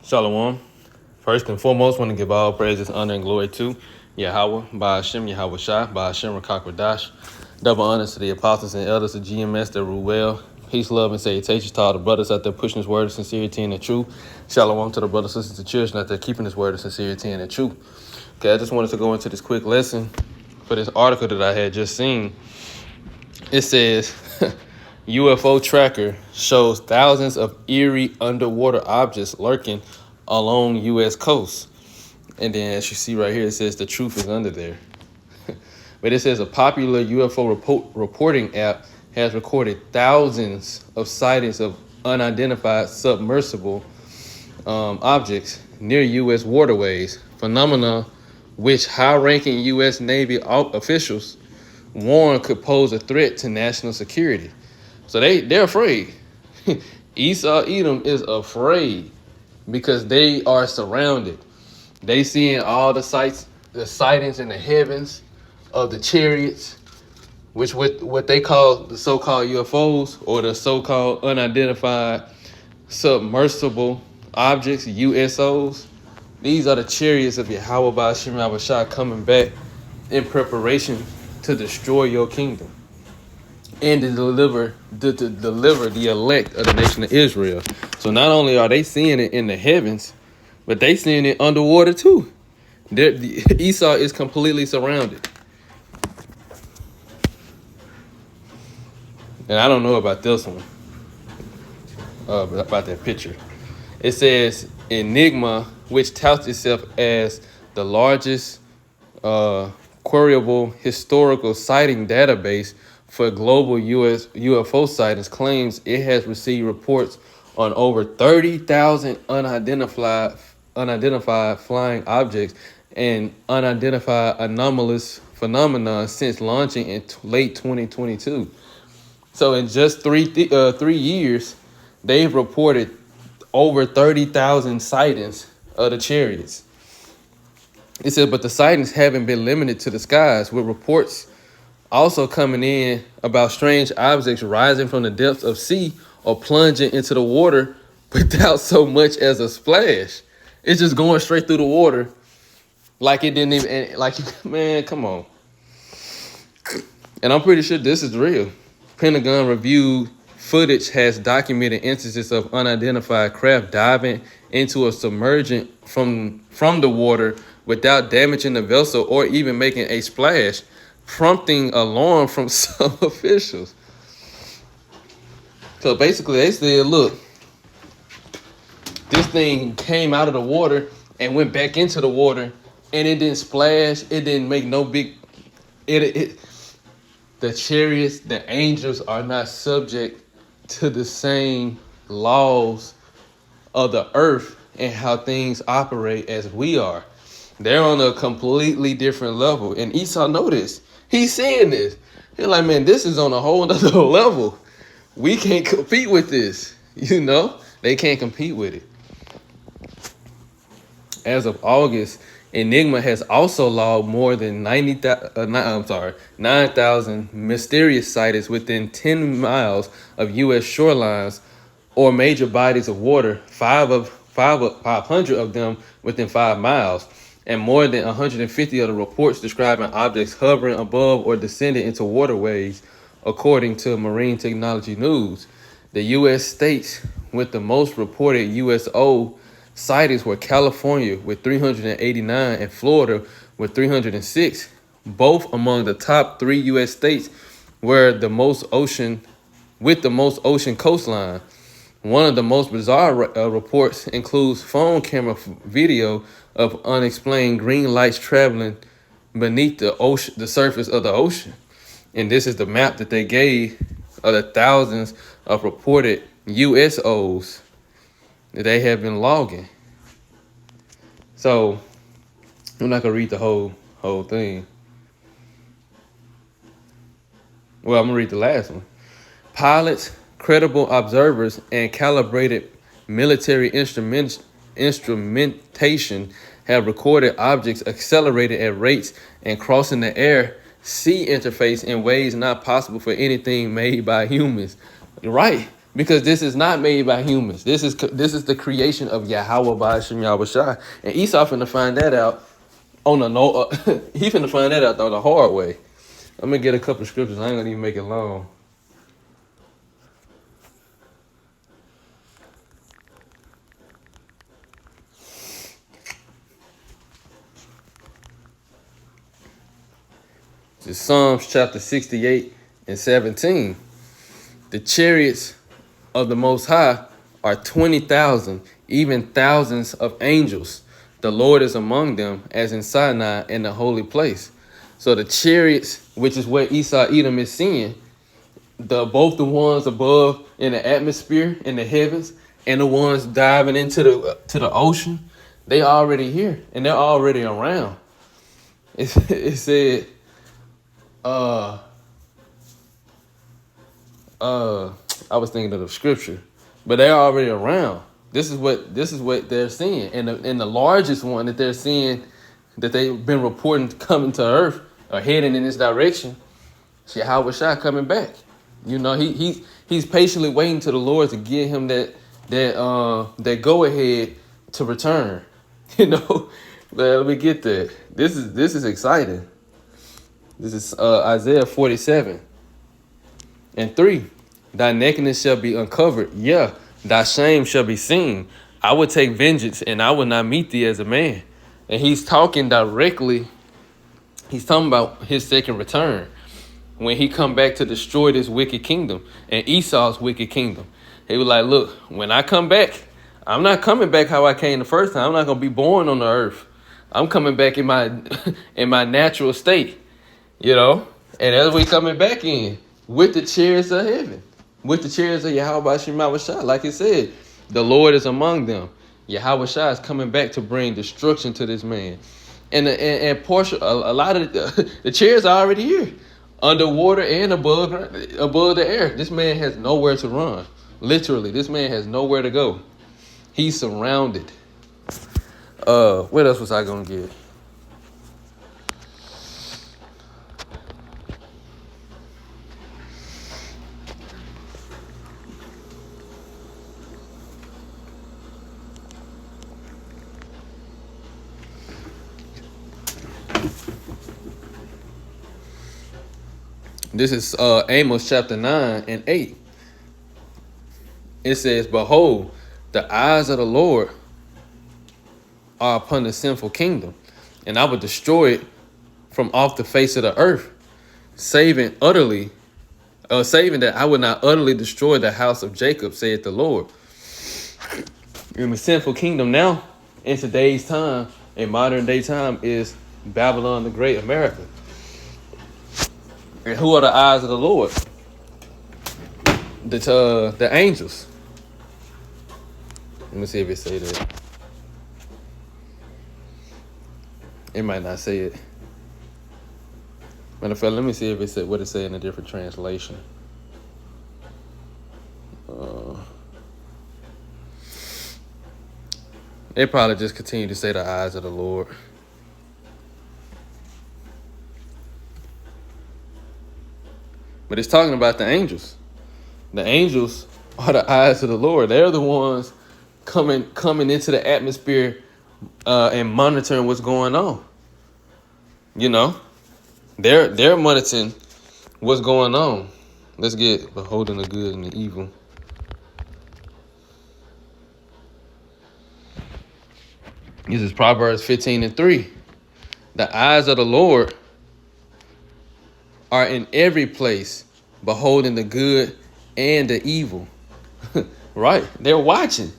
Shalom. First and foremost, want to give all praises, honor, and glory to Yahweh, Ba'ashem, Yahweh Shai, Ba'ashem, Rakakwadash. Double honors to the apostles and elders of GMS that rule well. Peace, love, and salutations to all the brothers out there pushing this word of sincerity and the truth. Shalom to the brothers, sisters, and children out there keeping this word of sincerity and the truth. Okay, I just wanted to go into this quick lesson for this article that I had just seen. It says, UFO tracker shows thousands of eerie underwater objects lurking along U.S. coast. And then as you see right here, it says the truth is under there. But it says a popular UFO reporting app has recorded thousands of sightings of unidentified submersible objects near U.S. waterways, phenomena which high-ranking U.S. Navy officials warn could pose a threat to national security. So they're afraid. Esau Edom is afraid because they are surrounded. They seeing all the sightings in the heavens of the chariots, which what they call the so-called UFOs, or the so-called unidentified submersible objects, USOs. These are the chariots of Yahweh Ba'ashem Yahweh Shai coming back in preparation to destroy your kingdom and to deliver the elect of the nation of Israel. So not only are they seeing it in the heavens, but they seeing it underwater too. Esau is completely surrounded. And I don't know about this one, about that picture. It says Enigma, which touts itself as the largest queryable historical sighting database for global U.S. UFO sightings, claims it has received reports on over 30,000 unidentified flying objects and unidentified anomalous phenomena since launching in late 2022. So in just 3 years, they've reported over 30,000 sightings of the chariots. It said, but the sightings haven't been limited to the skies, with reports also coming in about strange objects rising from the depths of sea or plunging into the water without so much as a splash. It's just going straight through the water like it didn't even, man, come on. And I'm pretty sure this is real. Pentagon reviewed footage has documented instances of unidentified craft diving into a submergent from the water without damaging the vessel or even making a splash, prompting alarm from some officials. So basically they said, look, this thing came out of the water and went back into the water, and it didn't splash, it didn't make no big, the chariots, the angels are not subject to the same laws of the earth and how things operate as we are. They're on a completely different level. And Esau know this. He's saying this. He's like, man, this is on a whole other level. We can't compete with this. You know, they can't compete with it. As of August, Enigma has also logged more than 9,000 mysterious sightings within 10 miles of U.S. shorelines or major bodies of water, 500 of them within 5 miles, and more than 150 of the reports describing objects hovering above or descending into waterways, according to Marine Technology News. The U.S. states with the most reported USO sightings were California with 389 and Florida with 306, both among the top 3 U.S. states with the most ocean coastline. One of the most bizarre reports includes phone camera video of unexplained green lights traveling beneath the surface of the ocean. And this is the map that they gave of the thousands of reported USOs that they have been logging. So I'm not gonna read the whole thing. Well, I'm gonna read the last one. Pilots, credible observers, and calibrated military instrumentation have recorded objects accelerated at rates and crossing the air-sea interface in ways not possible for anything made by humans. You're right. because this is not made by humans. This is the creation of Yahweh by Hashem Yahweh Shai. And Esau finna find that out on the no. He finna find that out the hard way. I'm gonna get a couple of scriptures. I ain't gonna even make it long. It's Psalms chapter 68 and 17. The chariots of the Most High are 20,000, even thousands of angels. The Lord is among them, as in Sinai in the holy place. So the chariots, which is what Esau Edom is seeing, both the ones above in the atmosphere in the heavens and the ones diving into the ocean, they already here and they're already around. It said, I was thinking of the scripture, but they're already around. This is what they're seeing, and the largest one that they're seeing, that they've been reporting coming to Earth or heading in this direction, Yahweh Shai coming back. You know, he's patiently waiting to the Lord to give him that go ahead to return. You know, but let me get that. This is exciting. This is Isaiah 47 and 3. Thy nakedness shall be uncovered. Yeah, thy shame shall be seen. I will take vengeance, and I will not meet thee as a man. And he's talking directly. He's talking about his second return, when he come back to destroy this wicked kingdom and Esau's wicked kingdom. He was like, look, when I come back, I'm not coming back how I came the first time. I'm not going to be born on the earth. I'm coming back in my in my natural state, you know. And as we coming back in with the chariots of heaven, with the chariots of Yahweh Shai, Shai, like it said, the Lord is among them. Yahweh Shai is coming back to bring destruction to this man. And portion, a lot of the chariots are already here, underwater and above the air. This man has nowhere to run. Literally, this man has nowhere to go. He's surrounded. What else was I gonna get? This is Amos chapter 9 and 8. It says, behold, the eyes of the Lord are upon the sinful kingdom, and I will destroy it from off the face of the earth, saving that I would not utterly destroy the house of Jacob, saith the Lord. In the sinful kingdom now, in today's time, in modern day time, is Babylon the Great, America. And who are the eyes of the Lord? The angels. Let me see if it say that. It might not say it. Matter of fact, let me see if it said what it say in a different translation. They probably just continue to say the eyes of the Lord. But it's talking about the angels. The angels are the eyes of the Lord. They're the ones coming into the atmosphere and monitoring what's going on. You know, they're monitoring what's going on. Let's get beholding the good and the evil. This is Proverbs 15 and 3. The eyes of the Lord are in every place, beholding the good and the evil. Right? They're watching.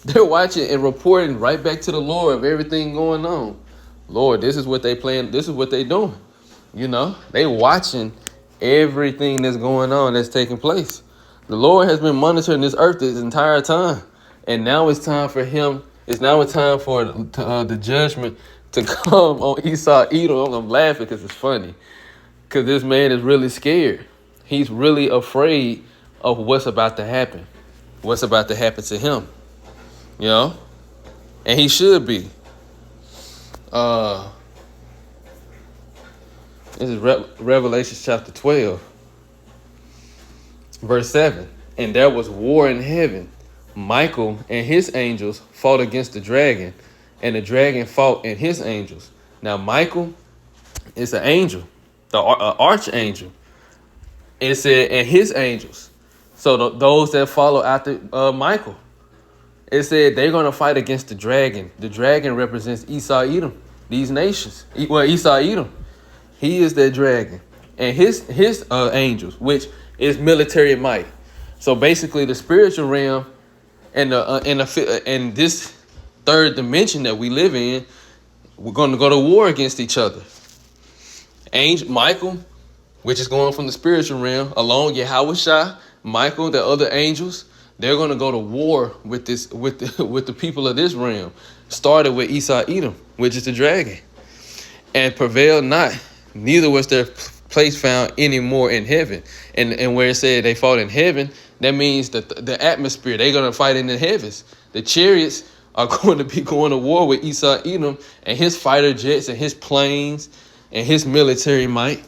They're watching and reporting right back to the Lord of everything going on. Lord, this is what they plan. This is what they doing. You know, they watching everything that's going on, that's taking place. The Lord has been monitoring this earth this entire time. And now it's time for him. It's now a time for the judgment to come on Esau Edom. I'm laughing because it's funny. Because this man is really scared. He's really afraid of what's about to happen. What's about to happen to him. You know? And he should be. This is Revelation chapter 12. Verse 7. And there was war in heaven. Michael and his angels fought against the dragon, and the dragon fought and his angels. Now Michael is an angel, the archangel. It said, and his angels. So those that follow after Michael. It said they're going to fight against the dragon. The dragon represents Esau Edom, these nations. Well, Esau Edom. He is that dragon. And his angels, which is military might. So basically the spiritual realm and in this third dimension that we live in, we're going to go to war against each other. Angel Michael, which is going from the spiritual realm, along Yahweh Shah, Michael, the other angels, they're going to go to war with the people of this realm. Started with Esau Edom, which is the dragon, and prevailed not. Neither was their place found anymore in heaven. And where it said they fought in heaven, that means that the atmosphere, they're going to fight in the heavens. The chariots are going to be going to war with Esau Edom and his fighter jets and his planes and his military might.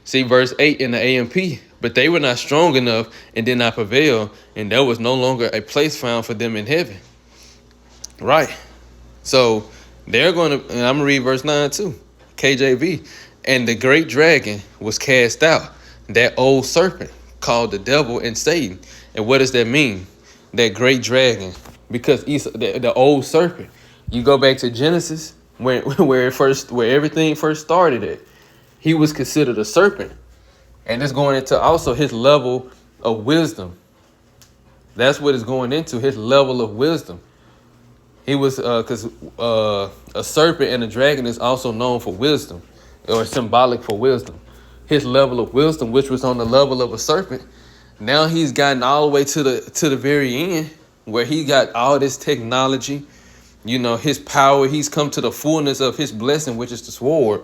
See verse 8 in the AMP. But they were not strong enough and did not prevail, and there was no longer a place found for them in heaven. Right. So they're going to, and I'm going to read verse 9 too, KJV. And the great dragon was cast out, that old serpent called the devil and Satan. And what does that mean? That great dragon. Because the old serpent, you go back to Genesis, where everything first started at, he was considered a serpent. And it's going into also his level of wisdom. That's what it's going into, his level of wisdom. He was, because a serpent and a dragon is also known for wisdom, or symbolic for wisdom. His level of wisdom, which was on the level of a serpent, now he's gotten all the way to the very end, where he got all this technology, you know, his power. He's come to the fullness of his blessing, which is the sword.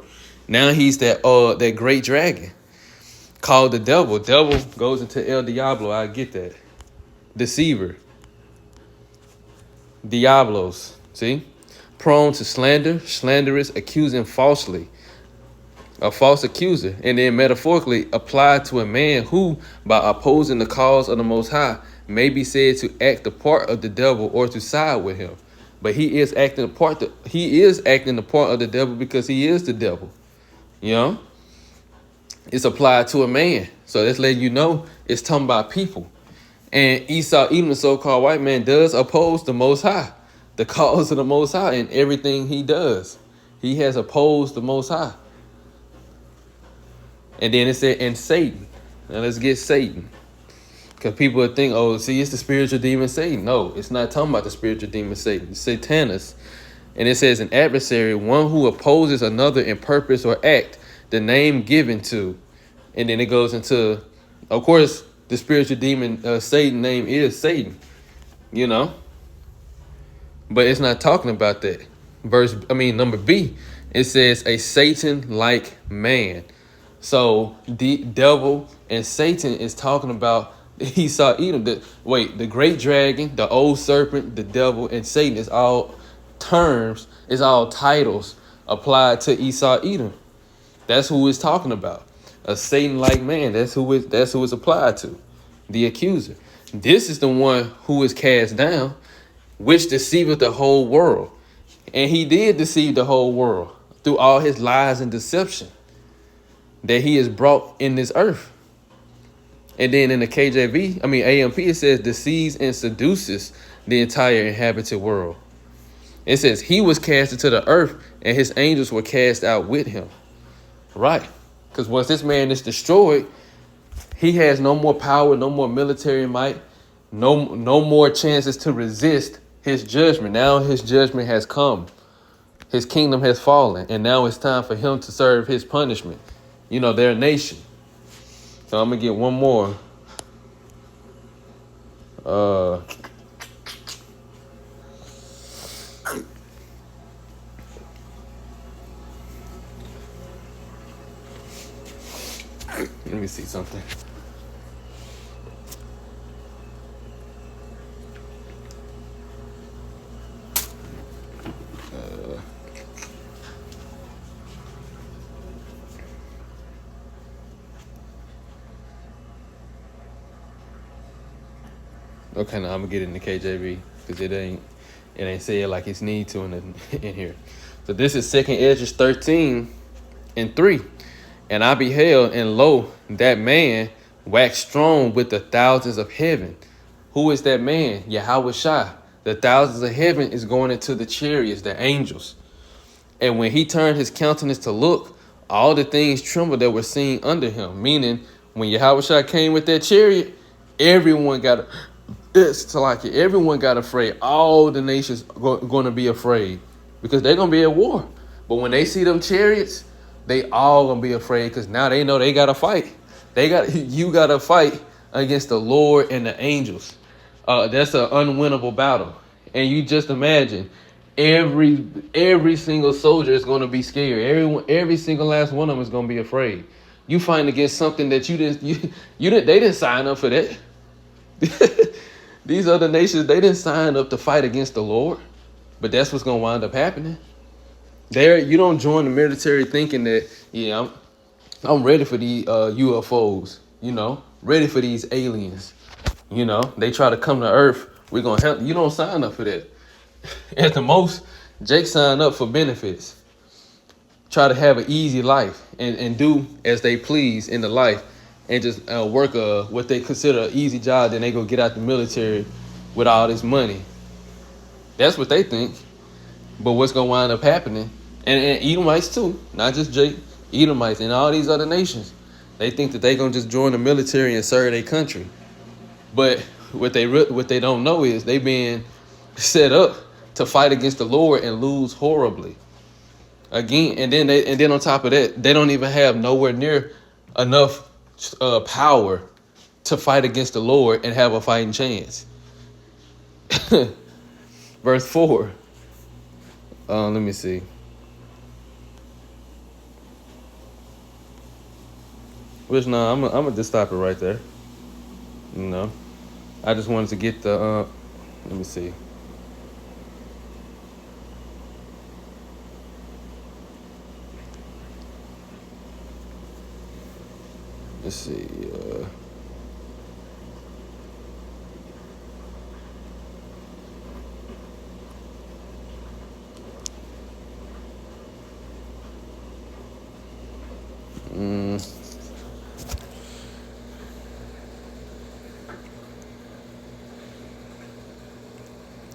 Now he's that great dragon called the devil. Devil goes into El Diablo. I get that. Deceiver. Diablos. See? Prone to slander, slanderous, accusing falsely. A false accuser. And then metaphorically applied to a man who, by opposing the cause of the Most High, may be said to act the part of the devil or to side with him. But he is acting the part of the devil because he is the devil. You know? It's applied to a man. So that's letting you know it's talking about people. And Esau, even the so-called white man, does oppose the Most High, the cause of the Most High in everything he does. He has opposed the Most High. And then it said, and Satan. Now let's get Satan. Because people would think, oh, see, it's the spiritual demon Satan. No, it's not talking about the spiritual demon Satan. It's Satanus. And it says an adversary, one who opposes another in purpose or act, the name given to. And then it goes into, of course, the spiritual demon Satan name is Satan, you know. But it's not talking about that. Number B, it says a Satan-like man. So the devil and Satan is talking about Esau Edom. The great dragon, the old serpent, the devil, and Satan is all terms, is all titles applied to Esau Edom. That's who it's talking about. A Satan-like man. That's who it's applied to. The accuser. This is the one who is cast down, which deceiveth the whole world. And he did deceive the whole world through all his lies and deception that he has brought in this earth. And then in the AMP, it says deceives and seduces the entire inhabited world. It says he was cast into the earth and his angels were cast out with him. Right. Because once this man is destroyed, he has no more power, no more military might, no more chances to resist his judgment. Now his judgment has come. His kingdom has fallen. And now it's time for him to serve his punishment. You know, their nation. So I'm going to get one more. Let me see something. Okay, now I'm gonna get it in the KJV because it ain't said like it's need to in here. So this is 2nd Esdras 13:3. And I beheld, and lo, that man waxed strong with the thousands of heaven. Who is that man? Yahweh Shai. The thousands of heaven is going into the chariots, the angels. And when he turned his countenance to look, all the things trembled that were seen under him. Meaning, when Yahweh Shai came with that chariot, everyone got everyone got afraid. All the nations going to be afraid because they're going to be at war. But when they see them chariots, they all going to be afraid because now they know they got to fight. You got to fight against the Lord and the angels. That's an unwinnable battle. And you just imagine every single soldier is going to be scared. Every single last one of them is going to be afraid. You fight against something that they didn't sign up for that. These other nations, they didn't sign up to fight against the Lord, but that's what's going to wind up happening. You don't join the military thinking that, yeah, I'm ready for the UFOs, ready for these aliens. They try to come to Earth. We're going to help. You don't sign up for that. At the most, Jake signed up for benefits. Try to have an easy life and do as they please in the life. And just work what they consider an easy job, then they go get out the military with all this money. That's what they think. But what's going to wind up happening, and Edomites too, not just Jake, Edomites and all these other nations, they think that they're going to just join the military and serve their country. But what they don't know is they being set up to fight against the Lord and lose horribly. Again, and then on top of that, they don't even have nowhere near enough power to fight against the Lord and have a fighting chance. Verse 4. Let me see. I'm gonna just stop it right there. I just wanted to get the. Let me see. Let's see.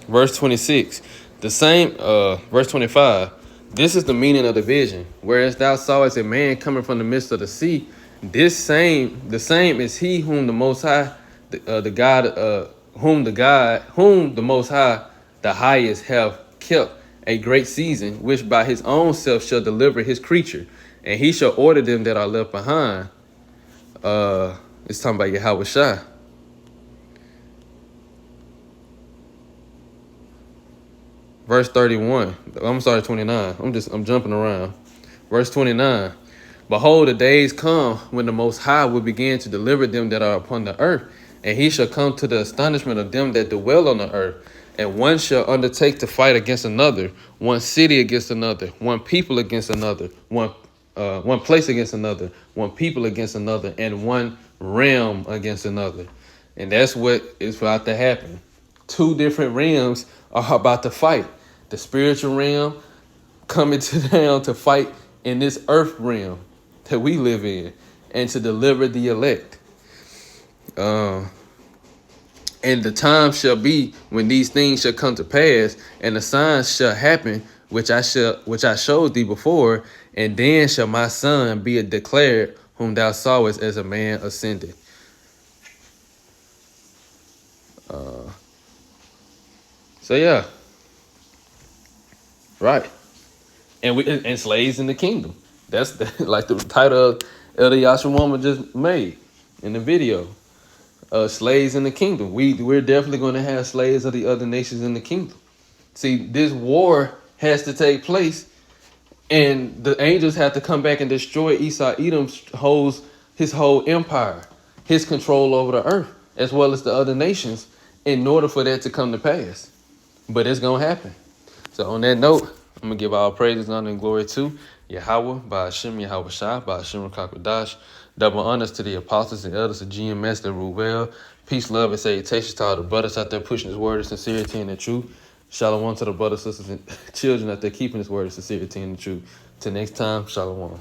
Verse 26. The same. Verse 25. This is the meaning of the vision. Whereas thou sawest a man coming from the midst of the sea, the same is he whom the Most High, whom the Most High, the highest, have kept a great season, which by his own self shall deliver his creature, and he shall order them that are left behind. It's talking about Yahweh Shai. Verse 31. I'm sorry, 29. I'm jumping around. Verse 29. Behold, the days come when the Most High will begin to deliver them that are upon the earth, and he shall come to the astonishment of them that dwell on the earth. And one shall undertake to fight against another, one city against another, one people against another, one place against another, one people against another, and one realm against another. And that's what is about to happen. Two different realms are about to fight. The spiritual realm coming down to fight in this earth realm that we live in and to deliver the elect. And the time shall be when these things shall come to pass, and the signs shall happen, which I showed thee before, and then shall my son be declared, whom thou sawest as a man ascended. So yeah, right, and slaves in the kingdom. That's like the title of Elder Yashawama just made in the video. Slaves in the kingdom. We're definitely going to have slaves of the other nations in the kingdom. See, this war has to take place, and the angels have to come back and destroy Edom's his whole empire, his control over the earth, as well as the other nations, in order for that to come to pass. But it's going to happen. So on that note, I'm going to give all praises, honor, and glory to Yahweh, by Hashem, Yahweh Shai, by Hashem, Rakakwadash. Double honors to the apostles and elders of GMS that rule well, Peace, love, and salutations to all the brothers out there pushing this word of sincerity and the truth. Shalom to the brothers, sisters, and children out there keeping this word of sincerity and the truth. Till next time, shalom.